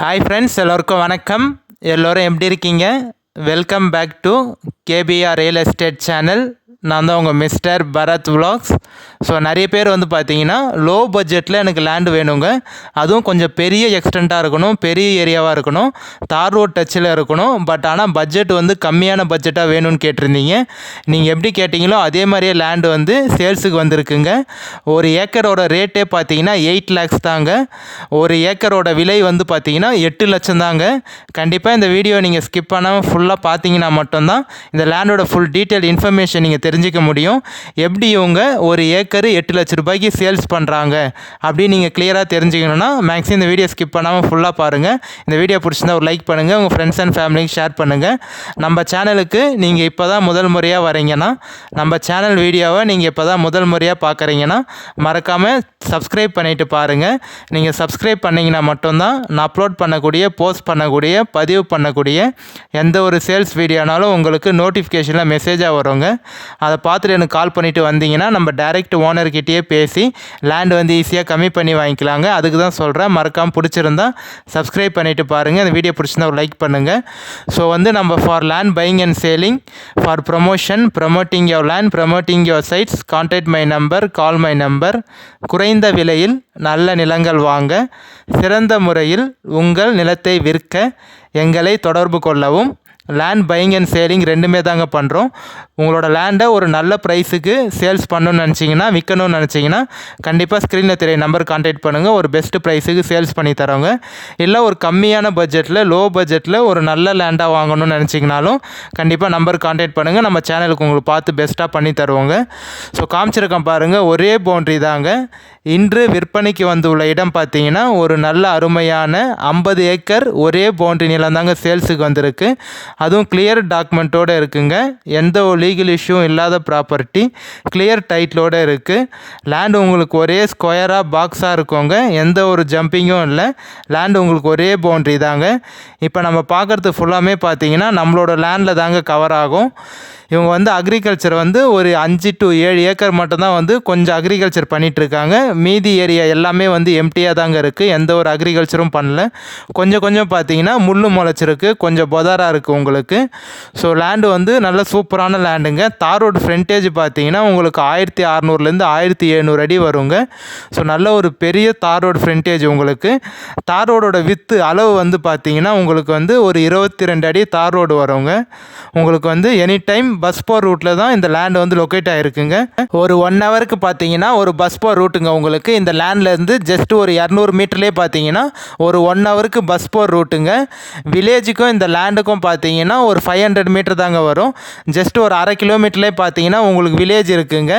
Hi friends, எல்லோருக்கும் வணக்கம். எல்லோரும் எப்படி இருக்கீங்க? Welcome back to KPR real estate channel. நான் தான் உங்கள் மிஸ்டர் பரத் விலாக்ஸ். ஸோ நிறைய பேர் வந்து பார்த்தீங்கன்னா லோ பட்ஜெட்டில் எனக்கு லேண்டு வேணுங்க, அதுவும் கொஞ்சம் பெரிய எக்ஸ்டெண்ட்டாக இருக்கணும், பெரிய ஏரியாவாக இருக்கணும், தார் ரோட் டச்சில் இருக்கணும், பட் ஆனால் பட்ஜெட் வந்து கம்மியான பட்ஜெட்டாக வேணும்னு கேட்டிருந்தீங்க. நீங்கள் எப்படி கேட்டிங்களோ அதே மாதிரியே லேண்டு வந்து சேல்ஸுக்கு வந்திருக்குங்க. ஒரு ஏக்கரோட ரேட்டே பார்த்தீங்கன்னா 8 lakhs தாங்க. ஒரு ஏக்கரோட விலை வந்து பார்த்தீங்கன்னா 8 லட்சம் தாங்க. கண்டிப்பாக இந்த வீடியோ நீங்கள் ஸ்கிப் பண்ணாமல் ஃபுல்லாக பார்த்தீங்கன்னா மட்டும்தான் இந்த லேண்டோட ஃபுல் டீட்டெயில் இன்ஃபர்மேஷன் நீங்கள் தெரிஞ்சிக்க முடியும். எப்படி இவங்க ஒரு ஏக்கர் 8 லட்ச ரூபாய்க்கு சேல்ஸ் பண்ணுறாங்க அப்படின்னு நீங்கள் கிளியராக தெரிஞ்சுக்கணுன்னா மேக்ஸிமம் இந்த வீடியோ ஸ்கிப் பண்ணாமல் ஃபுல்லாக பாருங்கள். இந்த வீடியோ பிடிச்சிருந்தா ஒரு லைக் பண்ணுங்கள், உங்கள் ஃப்ரெண்ட்ஸ் அண்ட் ஃபேமிலிக்கு ஷேர் பண்ணுங்கள். நம்ம சேனலுக்கு நீங்கள் இப்போ தான் முதல் முறையாக வரீங்கன்னா, நம்ம சேனல் வீடியோவை நீங்கள் இப்போ தான் முதல் முறையாக பார்க்குறீங்கன்னா மறக்காமல் சப்ஸ்கிரைப் பண்ணிவிட்டு பாருங்கள். நீங்கள் சப்ஸ்கிரைப் பண்ணிங்கன்னா மட்டும்தான் நான் அப்லோட் பண்ணக்கூடிய, போஸ்ட் பண்ணக்கூடிய, பதிவு பண்ணக்கூடிய எந்த ஒரு சேல்ஸ் வீடியோனாலும் உங்களுக்கு நோட்டிஃபிகேஷனில் மெசேஜாக வருங்க. அதை பார்த்துட்டு எனக்கு கால் பண்ணிவிட்டு வந்தீங்கன்னா நம்ம டைரெக்ட் ஓனர்கிட்டயே பேசி லேண்ட் வந்து ஈஸியாக கம்மி பண்ணி வாங்கிக்கலாங்க. அதுக்கு தான் சொல்கிறேன். மறக்காமல் பிடிச்சிருந்தா சப்ஸ்கிரைப் பண்ணிவிட்டு பாருங்கள். இந்த வீடியோ பிடிச்சிருந்தா ஒரு லைக் பண்ணுங்கள். ஸோ வந்து நம்ம for land buying and selling, for promotion, promoting your land, promoting your sites, contact my number, call my number. குறைந்த விலையில் நல்ல நிலங்கள் வாங்க, சிறந்த முறையில் உங்கள் நிலத்தை விற்க எங்களை தொடர்பு கொள்ளவும். லேண்ட் பையிங் அண்ட் சேலிங் ரெண்டுமே தாங்க பண்ணுறோம். உங்களோட லேண்டை ஒரு நல்ல ப்ரைஸுக்கு சேல்ஸ் பண்ணணும்னு நினச்சிங்கன்னா, விற்கணும்னு நினச்சிங்கன்னா கண்டிப்பாக ஸ்க்ரீனில் தெரிய நம்பர் கான்டாக்ட் பண்ணுங்கள். ஒரு பெஸ்ட்டு ப்ரைஸுக்கு சேல்ஸ் பண்ணி தரோங்க. இல்லை ஒரு கம்மியான பட்ஜெட்டில், லோ பட்ஜெட்டில் ஒரு நல்ல லேண்டாக வாங்கணும்னு நினச்சிங்கனாலும் கண்டிப்பாக நம்பர் கான்டாக்ட் பண்ணுங்கள். நம்ம சேனலுக்கு உங்களுக்கு பார்த்து பெஸ்ட்டாக பண்ணி தருவோங்க. ஸோ காமிச்சிருக்கேன் பாருங்கள், ஒரே பவுண்ட்ரி தாங்க. இன்று விற்பனைக்கு வந்துள்ள இடம் பார்த்தீங்கன்னா ஒரு நல்ல அருமையான 50 ஏக்கர் ஒரே பவுண்ட்ரி நிலம் தாங்க சேல்ஸுக்கு வந்திருக்கு. அதுவும் கிளியர் டாக்குமெண்ட்டோடு இருக்குங்க. எந்த ஒரு லீகல் இஷ்யூவும் இல்லாத ப்ராப்பர்ட்டி, கிளியர் டைட்டிலோடு இருக்குது. லேண்டு உங்களுக்கு ஒரே ஸ்கொயராக பாக்ஸாக இருக்குங்க. எந்த ஒரு ஜம்பிங்கும் இல்லை. லேண்டு உங்களுக்கு ஒரே பவுண்ட்ரி தாங்க. இப்போ நம்ம பார்க்குறது ஃபுல்லாமே பார்த்தீங்கன்னா நம்மளோட லேண்டில் தாங்க கவர் ஆகும். இவங்க வந்து அக்ரிகல்ச்சர் வந்து ஒரு 5 to 7 ஏக்கர் மட்டும்தான் வந்து கொஞ்சம் அக்ரிகல்ச்சர் பண்ணிகிட்ருக்காங்க. மீதி ஏரியா எல்லாமே வந்து எம்டியாக தாங்க இருக்குது. எந்த ஒரு அக்ரிகல்ச்சரும் பண்ணல. கொஞ்சம் பார்த்தீங்கன்னா முள் முளைச்சிருக்கு, கொஞ்சம் பொதாராக இருக்குது உங்களுக்கு. ஸோ லேண்டு வந்து நல்ல சூப்பரான லேண்டுங்க. தார் ரோடு ஃப்ரண்டேஜ் பார்த்தீங்கன்னா உங்களுக்கு 1600 1700 அடி வருங்க. ஸோ நல்ல ஒரு பெரிய தார் ரோடு ஃப்ரண்டேஜ் உங்களுக்கு. தார் ரோடோட வித்து அளவு வந்து பார்த்தீங்கன்னா உங்களுக்கு வந்து ஒரு 22 அடி தார் ரோடு வருங்க. உங்களுக்கு வந்து எனி டைம் பஸ் போர் ரூட்டில் தான் இந்த லேண்ட் வந்து லொக்கேட் ஆகிருக்குங்க. ஒரு 1 ஹவருக்கு பார்த்தீங்கன்னா ஒரு பஸ் போர் ரூட்டுங்க உங்களுக்கு. இந்த லேண்ட்லேருந்து ஜஸ்ட் ஒரு 200 மீட்டர்லேயே பார்த்தீங்கன்னா ஒரு 1 ஹவருக்கு பஸ் போர் ரூட்டுங்க. வில்லேஜுக்கும் இந்த லேண்டுக்கும் பார்த்தீங்கன்னா ஒரு 500 மீட்டர் தாங்க வரும். ஜஸ்ட் ஒரு 1/2 கிலோமீட்டர்லேயே பார்த்தீங்கன்னா உங்களுக்கு வில்லேஜ் இருக்குங்க.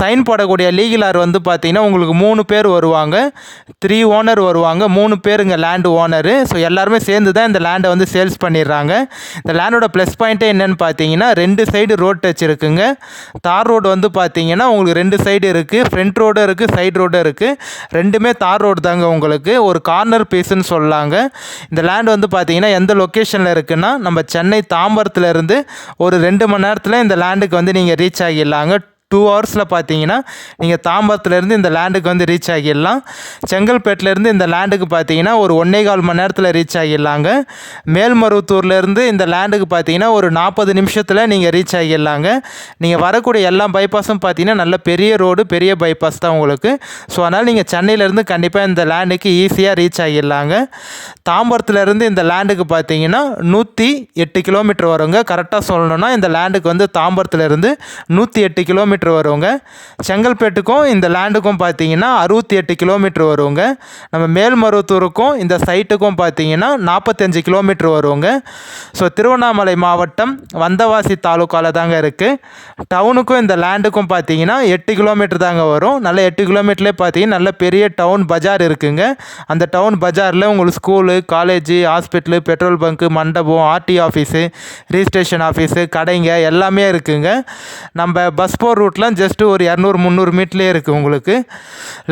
சைன் போடக்கூடிய லீகலார் வந்து பார்த்தீங்கன்னா உங்களுக்கு 3 பேர் வருவாங்க. 3 ஓனர் வருவாங்க, 3 பேருங்க லேண்டு ஓனரு. ஸோ எல்லாருமே சேர்ந்து தான் இந்த லேண்டை வந்து சேல்ஸ் பண்ணிடுறாங்க. இந்த லேண்டோட ப்ளஸ் பாயிண்ட்டே என்னென்னு பார்த்தீங்கன்னா 2 சைடு ரோட் டச் இருக்குங்க. தார் ரோடு வந்து பார்த்தீங்கன்னா உங்களுக்கு 2 சைடு இருக்குது. ஃப்ரண்ட் ரோடும் இருக்குது, சைடு ரோடும் இருக்குது. ரெண்டுமே தார் ரோடு தாங்க உங்களுக்கு. ஒரு கார்னர் பீஸுன்னு சொல்லலாங்க. இந்த லேண்ட் வந்து பார்த்தீங்கன்னா எந்த லொக்கேஷனில் இருக்குன்னா நம்ம சென்னை தாம்பரத்தில் இருந்து ஒரு 2 மணி நேரத்தில் இந்த லேண்டுக்கு வந்து நீங்கள் ரீச் ஆகிடலாங்க. 2 ஹவர்ஸில் பார்த்தீங்கன்னா நீங்கள் தாம்பரத்துலேருந்து இந்த லேண்டுக்கு வந்து ரீச் ஆகிடலாம். செங்கல்பேட்டிலேருந்து இந்த லேண்டுக்கு பார்த்தீங்கன்னா ஒரு 1.25 மணி நேரத்தில் ரீச் ஆகிடலாங்க. மேல்மருவத்தூர்லேருந்து இந்த லேண்டுக்கு பார்த்தீங்கன்னா ஒரு 40 நிமிஷத்தில் நீங்கள் ரீச் ஆகிடலாங்க. நீங்கள் வரக்கூடிய எல்லா பைபாஸும் பார்த்தீங்கன்னா நல்ல பெரிய ரோடு, பெரிய பைபாஸ் தான் உங்களுக்கு. ஸோ அதனால் நீங்கள் சென்னையிலேருந்து கண்டிப்பாக இந்த லேண்டுக்கு ஈஸியாக ரீச் ஆகிடலாங்க. தாம்பரத்துலேருந்து இந்த லேண்டுக்கு பார்த்தீங்கன்னா 108 கிலோமீட்டர் வருங்க. கரெக்டாக சொல்லணும்னா இந்த லேண்டுக்கு வந்து தாம்பரத்துலேருந்து 108 கிலோமீட்டர் வருங்க. செங்கல்பேட்டுக்கும் இந்த லேண்டுக்கும் பார்த்தீங்கன்னா 68 கிலோமீட்டர் வருங்க. நம்ம மேல்மருவத்தூருக்கும் இந்த சைட்டுக்கும் பார்த்தீங்கன்னா 45 கிலோமீட்டர் வருங்க. ஸோ திருவண்ணாமலை மாவட்டம் வந்தவாசி தாலுக்காவில் தாங்க இருக்குது. டவுனுக்கும் இந்த லேண்டுக்கும் பார்த்தீங்கன்னா 8 கிலோமீட்டர் தாங்க வரும். நல்ல 8 கிலோமீட்டர்லேயே பார்த்தீங்கன்னா நல்ல பெரிய டவுன் பஜார் இருக்குங்க. அந்த டவுன் பஜாரில் உங்களுக்கு school, college, hospital, petrol bunk, மண்டபம், ஆர்டி ஆஃபீஸு, ரிஜிஸ்ட்ரேஷன் ஆஃபீஸு, கடைங்க எல்லாமே இருக்குங்க. நம்ம பஸ் போர் ரூட்லாம் ஜஸ்ட்டு ஒரு 200-300 மீட்டர்லேயே இருக்குது உங்களுக்கு.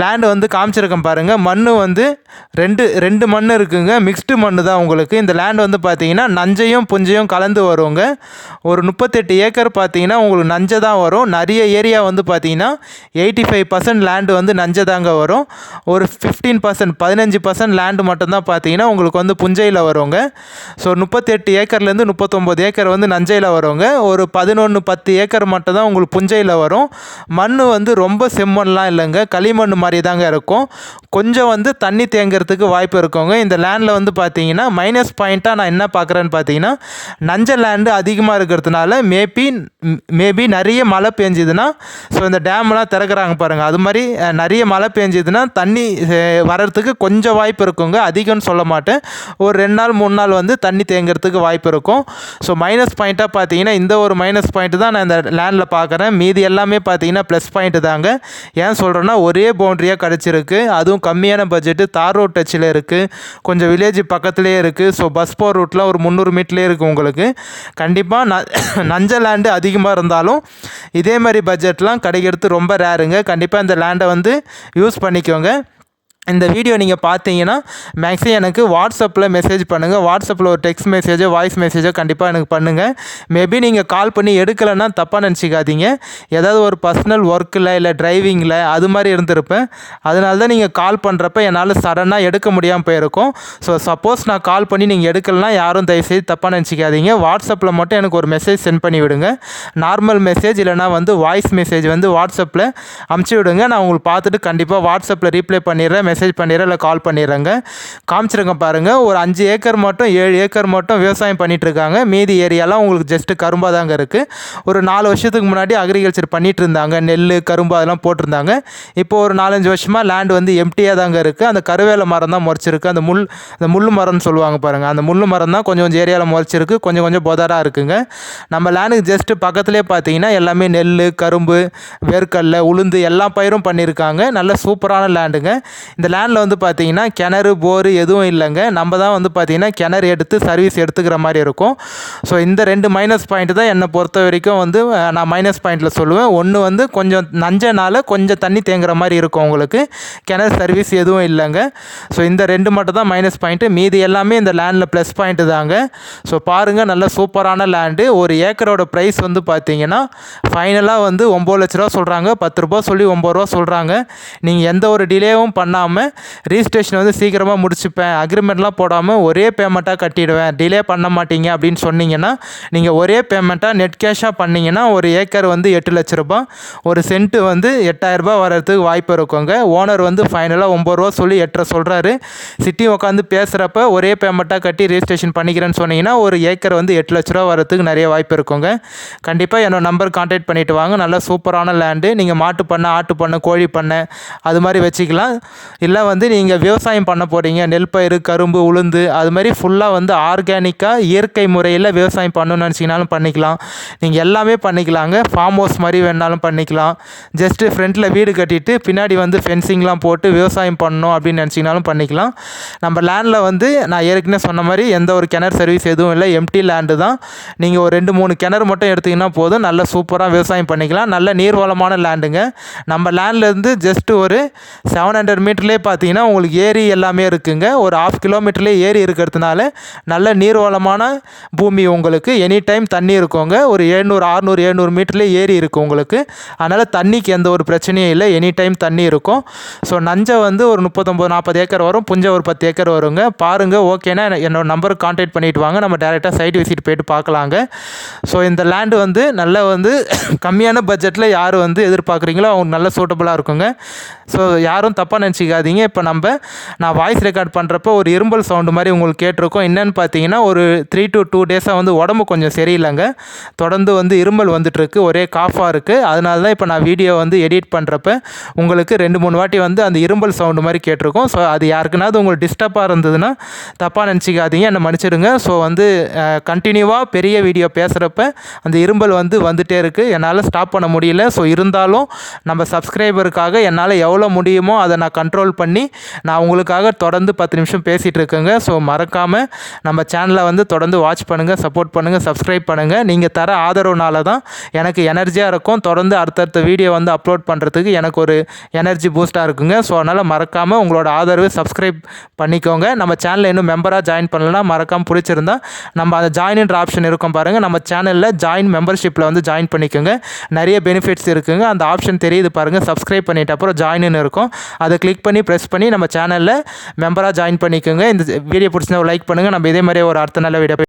லேண்டு வந்து காமிச்சிருக்கேன் பாருங்கள். மண் வந்து ரெண்டு மண் இருக்குங்க, மிக்ஸ்டு மண் தான் உங்களுக்கு. இந்த லேண்டு வந்து பார்த்தீங்கன்னா நஞ்சையும் புஞ்சையும் கலந்து வருங்க. ஒரு 38 ஏக்கர் பார்த்தீங்கன்னா உங்களுக்கு நஞ்சை தான் வரும். நிறைய ஏரியா வந்து பார்த்தீங்கன்னா 85% லேண்டு வந்து நஞ்சை தாங்க வரும். ஒரு 15% லேண்டு மட்டும்தான் பார்த்தீங்கன்னா உங்களுக்கு வந்து புஞ்சையில் வருங்க. ஸோ 38 ஏக்கர்லேருந்து 39 ஏக்கர் வந்து நஞ்சையில் வருங்க. ஒரு 11-10 ஏக்கர் மட்டும் தான் உங்களுக்கு புஞ்சையில் வரும். மண் வந்து ரொம்ப செம்மண்லாம் இல்லைங்க, களிமண் மாதிரி தாங்க இருக்கும். கொஞ்சம் வந்து தண்ணி தேங்கிறதுக்கு வாய்ப்பு இருக்குங்க. இந்த லேண்டில் வந்து பார்த்தீங்கன்னா மைனஸ் பாயிண்ட்டாக நான் என்ன பார்க்குறேன்னு பார்த்தீங்கன்னா, நஞ்சை லேண்டு அதிகமாக இருக்கிறதுனால மேபி நிறைய மழை பெஞ்சுதுன்னா, ஸோ இந்த டேம்லாம் திறக்கிறாங்க பாருங்கள், அது மாதிரி நிறைய மழை பெஞ்சுதுன்னா தண்ணி வர்றதுக்கு கொஞ்சம் வாய்ப்பு இருக்குங்க. அதிகம்னு சொல்ல மாட்டேன், ஒரு 2 நாள் 3 நாள் வந்து தண்ணி தேங்கிறதுக்கு வாய்ப்பு இருக்கும். ஸோ மைனஸ் பாயிண்ட்டாக பார்த்தீங்கன்னா இந்த ஒரு மைனஸ் பாயிண்ட்டு தான் நான் இந்த லேண்டில் பார்க்குறேன். மீதி எல்லாமே பார்த்தீங்கன்னா ப்ளஸ் பாயிண்ட்டு தாங்க. ஏன் சொல்கிறேன்னா, ஒரே பவுண்ட்ரியாக கிடச்சிருக்கு, அதுவும் கம்மியான பட்ஜெட்டு, தார் ரோட் டச்சில் இருக்குது, கொஞ்சம் வில்லேஜ் பக்கத்துலேயே இருக்குது. ஸோ பஸ் போகிற ரூட்டில் ஒரு 300 மீட்டர்லேயே இருக்குது உங்களுக்கு. கண்டிப்பாக நஞ்ச லேண்டு அதிகமாக இருந்தாலும் இதே மாதிரி பட்ஜெட்லாம் கிடைக்கிறது ரொம்ப ரேருங்க. கண்டிப்பாக இந்த லேண்டை வந்து யூஸ் பண்ணிக்கோங்க. இந்த வீடியோ நீங்கள் பார்த்தீங்கன்னா மேக்ஸிமம் எனக்கு வாட்ஸ்அப்பில் மெசேஜ் பண்ணுங்கள். வாட்ஸ்அப்பில் ஒரு டெக்ஸ்ட் மெசேஜோ வாய்ஸ் மெசேஜோ கண்டிப்பாக எனக்கு பண்ணுங்கள். மேபி நீங்கள் கால் பண்ணி எடுக்கலைன்னா தப்பாக நினச்சிக்காதீங்க. ஏதாவது ஒரு பர்சனல் ஒர்க்கில் இல்லை டிரைவிங்கில் அது மாதிரி இருந்திருப்பேன். அதனால தான் நீங்கள் கால் பண்ணுறப்ப என்னால் சடனாக எடுக்க முடியாமல் போயிருக்கும். ஸோ சப்போஸ் நான் கால் பண்ணி நீங்கள் எடுக்கலைன்னா யாரும் தயவுசெய்து தப்பாக நினச்சிக்காதீங்க. வாட்ஸ்அப்பில் மட்டும் எனக்கு ஒரு மெசேஜ் சென்ட் பண்ணி விடுங்க. நார்மல் மெசேஜ் இல்லைனா வந்து வாய்ஸ் மெசேஜ் வந்து வாட்ஸ்அப்பில் அமுச்சு விடுங்க. நான் உங்களுக்கு பார்த்துட்டு கண்டிப்பாக வாட்ஸ்அப்பில் ரீப்ளை பண்ணிடுறேன், மெசேஜ் பண்ணிடுறேன், இல்லை கால் பண்ணிடுறேங்க. காமிச்சிருக்கேன் பாருங்கள். ஒரு 5 ஏக்கர் மட்டும் 7 ஏக்கர் மட்டும் விவசாயம் பண்ணிகிட்ருக்காங்க. மீதி ஏரியாலாம் உங்களுக்கு ஜஸ்ட்டு கரும்பாக தாங்க இருக்குது. ஒரு 4 வருஷத்துக்கு முன்னாடி அக்ரிகல்ச்சர் பண்ணிகிட்டு இருந்தாங்க, நெல் கரும்பு அதெல்லாம் போட்டிருந்தாங்க. இப்போ ஒரு 4-5 வருஷமாக லேண்டு வந்து எம்டியாக தாங்க இருக்குது. அந்த கருவேல மரம் தான் முறைச்சிருக்கு, அந்த முள் மரம்னு சொல்லுவாங்க பாருங்கள், அந்த முள் மரம் தான் கொஞ்சம் ஏரியாவில் முறைச்சிருக்கு, கொஞ்சம் புதராக இருக்குங்க. நம்ம லேண்டுக்கு ஜஸ்ட்டு பக்கத்துலேயே பார்த்தீங்கன்னா எல்லாமே நெல், கரும்பு, வேர்க்கடலை, உளுந்து எல்லா பயிரும் பண்ணியிருக்காங்க. நல்ல சூப்பரான லேண்டுங்க. இந்த லேண்டில் வந்து பார்த்தீங்கன்னா கிணறு போரு எதுவும் இல்லைங்க. நம்ம தான் வந்து பார்த்தீங்கன்னா கிணறு எடுத்து சர்வீஸ் எடுத்துக்கிற மாதிரி இருக்கும். ஸோ இந்த 2 மைனஸ் பாயிண்ட் தான் என்னை பொறுத்த வரைக்கும் வந்து நான் மைனஸ் பாயிண்டில் சொல்லுவேன். ஒன்று வந்து கொஞ்சம் நஞ்சனால கொஞ்சம் தண்ணி தேங்குற மாதிரி இருக்கும் உங்களுக்கு, கிணறு சர்வீஸ் எதுவும் இல்லைங்க. ஸோ இந்த 2 மட்டும் தான் மைனஸ் பாயிண்ட்டு. மீதி எல்லாமே இந்த லேண்டில் ப்ளஸ் பாயிண்ட்டு தாங்க. ஸோ பாருங்கள், நல்ல சூப்பரான லேண்டு. ஒரு ஏக்கரோட ப்ரைஸ் வந்து பார்த்தீங்கன்னா ஃபைனலாக வந்து 9 லட்ச ரூபா சொல்கிறாங்க. 10 ரூபா சொல்லி 9 ரூபா சொல்கிறாங்க. நீங்கள் எந்த ஒரு டிலேவும் பண்ணாமல் ரிஜிஸ்ட்ரேஷன் வந்து சீக்கிரமாக முடிச்சுப்பேன், அக்ரிமெண்ட்லாம் போடாமல் ஒரே பேமெண்ட்டாக கட்டிடுவேன், டிலே பண்ண மாட்டீங்க அப்படின்னு சொன்னீங்கன்னா, நீங்கள் ஒரே பேமெண்ட்டாக நெட் கேஷாக பண்ணிங்கன்னா ஒரு ஏக்கர் வந்து 8 லட்ச ரூபா, ஒரு சென்ட்டு வந்து 8000 ரூபா வர்றதுக்கு வாய்ப்பு இருக்குங்க. ஓனர் வந்து ஃபைனலாக 9 ரூபா சொல்லி 8 சொல்கிறாரு. சிட்டி உட்காந்து பேசுகிறப்ப ஒரே பேமெண்ட்டாக கட்டி ரிஜிஸ்ட்ரேஷன் பண்ணிக்கிறேன்னு சொன்னீங்கன்னா ஒரு ஏக்கர் வந்து 8 லட்ச ரூபா வரதுக்கு நிறைய வாய்ப்பு இருக்குங்க. கண்டிப்பாக என்னோட நம்பர் கான்டாக்ட் பண்ணிவிட்டு வாங்க. நல்லா சூப்பரான லேண்டு. நீங்கள் மாட்டு பண்ணை, ஆட்டு பண்ணை, கோழி பண்ணை அது மாதிரி வச்சுக்கலாம். இல்லை வந்து நீங்கள் விவசாயம் பண்ண போகிறீங்க, நெல் பயிர், கரும்பு, உளுந்து அது மாதிரி ஃபுல்லாக வந்து ஆர்கானிக்காக இயற்கை முறையில் விவசாயம் பண்ணணும்னு நினச்சிங்கனாலும் பண்ணிக்கலாம். நீங்கள் எல்லாமே பண்ணிக்கலாங்க. ஃபார்ம் ஹவுஸ் மாதிரி வேணாலும் பண்ணிக்கலாம். ஜஸ்ட்டு ஃப்ரண்ட்டில் வீடு கட்டிட்டு பின்னாடி வந்து ஃபென்சிங்லாம் போட்டு விவசாயம் பண்ணணும் அப்படின்னு நினச்சிங்கனாலும் பண்ணிக்கலாம். நம்ம லேண்டில் வந்து நான் ஏற்கனவே சொன்ன மாதிரி எந்த ஒரு கிணறு சர்வீஸ் எதுவும் இல்லை, எம்டி லேண்டு தான். நீங்கள் ஒரு 2-3 கிணறு மட்டும் எடுத்திங்கன்னா போதும், நல்ல சூப்பராக விவசாயம் பண்ணிக்கலாம். நல்ல நீர்வளமான லேண்டுங்க. நம்ம லேண்ட்லேருந்து ஜஸ்ட்டு ஒரு 700 மீட்டர்லேயே பார்த்தீங்கன்னா உங்களுக்கு ஏரி எல்லாமே இருக்குங்க. ஒரு 1/2 கிலோமீட்டர்லேயே ஏரி இருக்கிறதுனால நல்ல நீர்வளமான பூமி, உங்களுக்கு எனி டைம் தண்ணி இருக்குங்க. ஒரு 700 மீட்டர்லேயே ஏரி இருக்குது உங்களுக்கு. அதனால் தண்ணிக்கு எந்த ஒரு பிரச்சனையும் இல்லை, எனி டைம் தண்ணி இருக்கும். ஸோ நஞ்சை வந்து ஒரு 39-40 ஏக்கர் வரும், புஞ்சை ஒரு 10 ஏக்கர் வருங்க. பாருங்கள், ஓகேனா என்னோட நம்பருக்கு கான்டாக்ட் பண்ணிவிட்டு வாங்க, நம்ம டேரெக்டாக சைட் விசிட் போய்ட்டு பார்க்கலாங்க. ஸோ இந்த லேண்டு வந்து நல்ல வந்து கம்மியான பட்ஜெட்டில் யார் வந்து எதிர்பார்க்குறீங்களோ அவங்க நல்ல சூட்டபுளாக இருக்குங்க. ஸோ யாரும் தப்பாக நினச்சிக்காதீங்க. இப்போ நான் வாய்ஸ் ரெக்கார்ட் பண்ணுறப்போ ஒரு இரும்பல் சவுண்டு மாதிரி உங்களுக்கு கேட்டிருக்கோம். என்னென்னு பார்த்தீங்கன்னா ஒரு 3 to 2 டேஸாக வந்து உடம்பு கொஞ்சம் சரியில்லைங்க. தொடர்ந்து வந்து இருமல் வந்துட்டுருக்கு, ஒரே காஃபாக இருக்குது. அதனால தான் இப்போ நான் வீடியோ வந்து எடிட் பண்ணுறப்ப உங்களுக்கு 2-3 வாட்டி வந்து அந்த இரும்பல் சவுண்டு மாதிரி கேட்டிருக்கோம். ஸோ அது யாருக்குனாவது உங்களுக்கு டிஸ்டர்பாக இருந்ததுன்னா தப்பாக நினச்சிக்காதீங்க, என்னை மன்னிச்சிடுங்க. ஸோ வந்து கண்டினியூவாக பெரிய வீடியோ பேசுகிறப்ப அந்த இரும்பல் வந்துகிட்டே இருக்குது, என்னால் ஸ்டாப் பண்ண முடியல. ஸோ இருந்தாலும் நம்ம சப்ஸ்கிரைபருக்காக என்னால் எவ்வளோ எவ்வளோ முடியுமோ அதை நான் கண்ட்ரோல் பண்ணி நான் உங்களுக்காக தொடர்ந்து 10 நிமிஷம் பேசிகிட்டு இருக்கேங்க. ஸோ மறக்காமல் நம்ம சேனலை வந்து தொடர்ந்து வாட்ச் பண்ணுங்கள், சப்போர்ட் பண்ணுங்கள், சப்ஸ்கிரைப் பண்ணுங்கள். நீங்கள் தர ஆதரவுனால தான் எனக்கு எனர்ஜியாக இருக்கும். தொடர்ந்து அடுத்தடுத்த வீடியோ வந்து அப்லோட் பண்ணுறதுக்கு எனக்கு ஒரு எனர்ஜி பூஸ்ட்டாக இருக்குங்க. ஸோ அதனால் மறக்காமல் உங்களோட ஆதரவு சப்ஸ்கிரைப் பண்ணிக்கோங்க. நம்ம சேனலில் இன்னும் மெம்பராக ஜாயின் பண்ணலன்னா மறக்காமல் பிடிச்சிருந்தா நம்ம அந்த ஜாயின்ன்ற ஆப்ஷன் இருக்கும் பாருங்கள், நம்ம சேனலில் ஜாயின் மெம்பர்ஷிப்பில் வந்து ஜாயின் பண்ணிக்கோங்க. நிறைய பெனிஃபிட்ஸ் இருக்குங்க. அந்த ஆப்ஷன் தெரியுது பாருங்கள், சப்ஸ்கிரைப் பண்ணிட்ட அப்புறம் ஜாயின்னு இருக்கும். அதை கிளிக் பண்ணி ப்ரெஸ் பண்ணி நம்ம சேனலில் மெம்பராக ஜாயின் பண்ணிக்கோங்க. இந்த வீடியோ பிடிச்சிருந்தா லைக் பண்ணுங்கள். நம்ம இதே மாதிரி ஒரு அடுத்த நல்ல வீடியோ